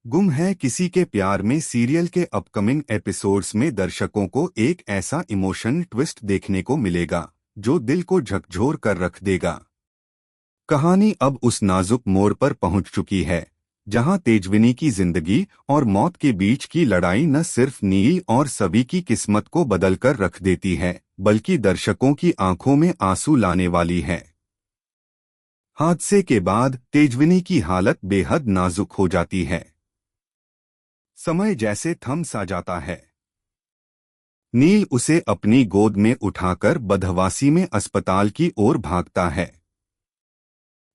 गुम है किसी के प्यार में सीरियल के अपकमिंग एपिसोड्स में दर्शकों को एक ऐसा इमोशनल ट्विस्ट देखने को मिलेगा जो दिल को झकझोर कर रख देगा। कहानी अब उस नाजुक मोड़ पर पहुंच चुकी है जहां तेजविनी की जिंदगी और मौत के बीच की लड़ाई न सिर्फ नील और सभी की किस्मत को बदलकर रख देती है बल्कि दर्शकों की आंखों में आंसू लाने वाली है। हादसे के बाद तेजविनी की हालत बेहद नाजुक हो जाती है। समय जैसे थम सा जाता है। नील उसे अपनी गोद में उठाकर बदहवासी में अस्पताल की ओर भागता है।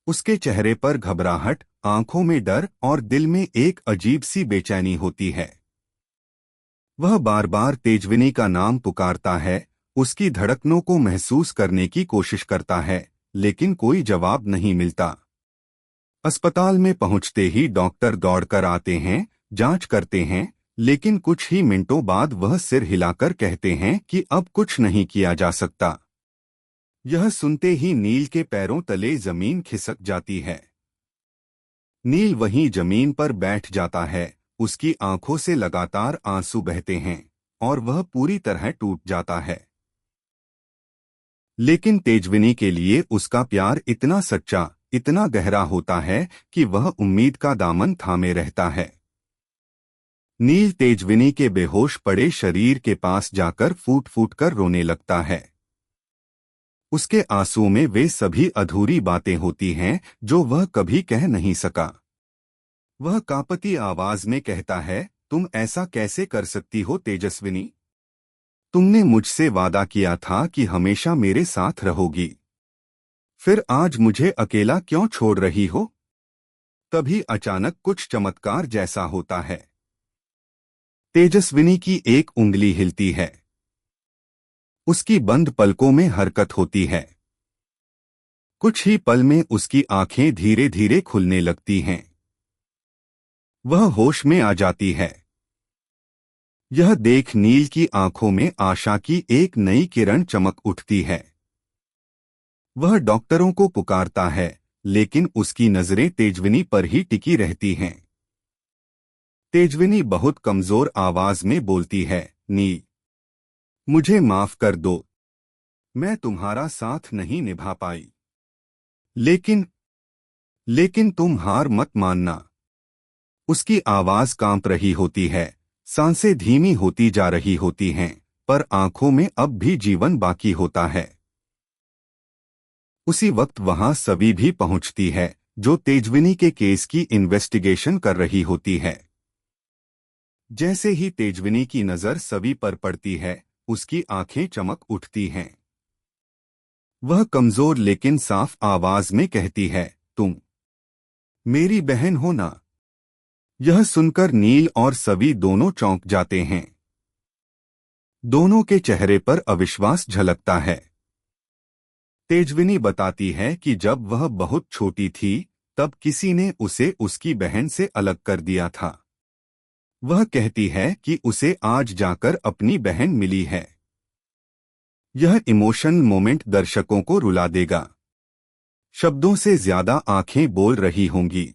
उसके चेहरे पर घबराहट, आंखों में डर और दिल में एक अजीब सी बेचैनी होती है। वह बार बार तेजविनी का नाम पुकारता है, उसकी धड़कनों को महसूस करने की कोशिश करता है, लेकिन कोई जवाब नहीं मिलता। अस्पताल में पहुंचते ही डॉक्टर दौड़कर आते हैं, जांच करते हैं, लेकिन कुछ ही मिनटों बाद वह सिर हिलाकर कहते हैं कि अब कुछ नहीं किया जा सकता। यह सुनते ही नील के पैरों तले जमीन खिसक जाती है। नील वहीं जमीन पर बैठ जाता है, उसकी आंखों से लगातार आंसू बहते हैं और वह पूरी तरह टूट जाता है। लेकिन तेजविनी के लिए उसका प्यार इतना सच्चा, इतना गहरा होता है कि वह उम्मीद का दामन थामे रहता है। नील तेजविनी के बेहोश पड़े शरीर के पास जाकर फूट फूट कर रोने लगता है। उसके आंसुओं में वे सभी अधूरी बातें होती हैं जो वह कभी कह नहीं सका। वह कांपती आवाज में कहता है, तुम ऐसा कैसे कर सकती हो तेजस्विनी? तुमने मुझसे वादा किया था कि हमेशा मेरे साथ रहोगी। फिर आज मुझे अकेला क्यों छोड़ रही हो? तभी अचानक कुछ चमत्कार जैसा होता है। तेजस्विनी की एक उंगली हिलती है। उसकी बंद पलकों में हरकत होती है। कुछ ही पल में उसकी आंखें धीरे धीरे खुलने लगती हैं। वह होश में आ जाती है। यह देख नील की आंखों में आशा की एक नई किरण चमक उठती है। वह डॉक्टरों को पुकारता है, लेकिन उसकी नजरें तेजविनी पर ही टिकी रहती हैं। तेजविनी बहुत कमजोर आवाज में बोलती है, नील, मुझे माफ कर दो। मैं तुम्हारा साथ नहीं निभा पाई। लेकिन तुम हार मत मानना। उसकी आवाज कांप रही होती है, सांसें धीमी होती जा रही होती हैं, पर आंखों में अब भी जीवन बाकी होता है। उसी वक्त वहां सभी भी पहुंचती है, जो तेजविनी के केस की इन्वेस्टिगेशन कर रही होती है। जैसे ही तेजविनी की नजर सभी पर पड़ती है, उसकी आंखें चमक उठती हैं। वह कमजोर लेकिन साफ आवाज में कहती है, तुम मेरी बहन हो ना? यह सुनकर नील और सभी दोनों चौंक जाते हैं। दोनों के चेहरे पर अविश्वास झलकता है। तेजविनी बताती है कि जब वह बहुत छोटी थी, तब किसी ने उसे उसकी बहन से अलग कर दिया था। वह कहती है कि उसे आज जाकर अपनी बहन मिली है। यह इमोशनल मोमेंट दर्शकों को रुला देगा। शब्दों से ज्यादा आंखें बोल रही होंगी।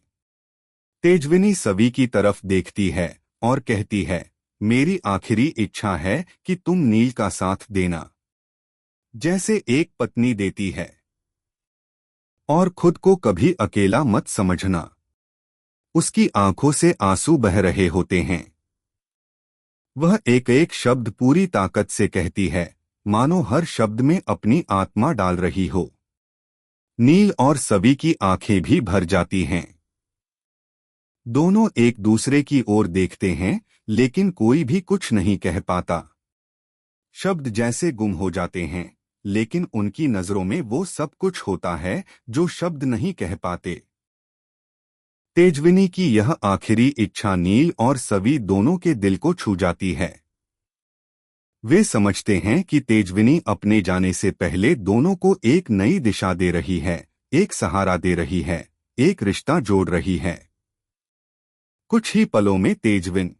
तेजविनी सभी की तरफ देखती है और कहती है, मेरी आखिरी इच्छा है कि तुम नील का साथ देना, जैसे एक पत्नी देती है, और खुद को कभी अकेला मत समझना। उसकी आंखों से आंसू बह रहे होते हैं। वह एक एक शब्द पूरी ताकत से कहती है, मानो हर शब्द में अपनी आत्मा डाल रही हो। नील और सभी की आंखें भी भर जाती हैं। दोनों एक दूसरे की ओर देखते हैं, लेकिन कोई भी कुछ नहीं कह पाता। शब्द जैसे गुम हो जाते हैं, लेकिन उनकी नजरों में वो सब कुछ होता है जो शब्द नहीं कह पाते। तेजविनी की यह आखिरी इच्छा नील और सभी दोनों के दिल को छू जाती है। वे समझते हैं कि तेजविनी अपने जाने से पहले दोनों को एक नई दिशा दे रही है, एक सहारा दे रही है, एक रिश्ता जोड़ रही है। कुछ ही पलों में तेजविन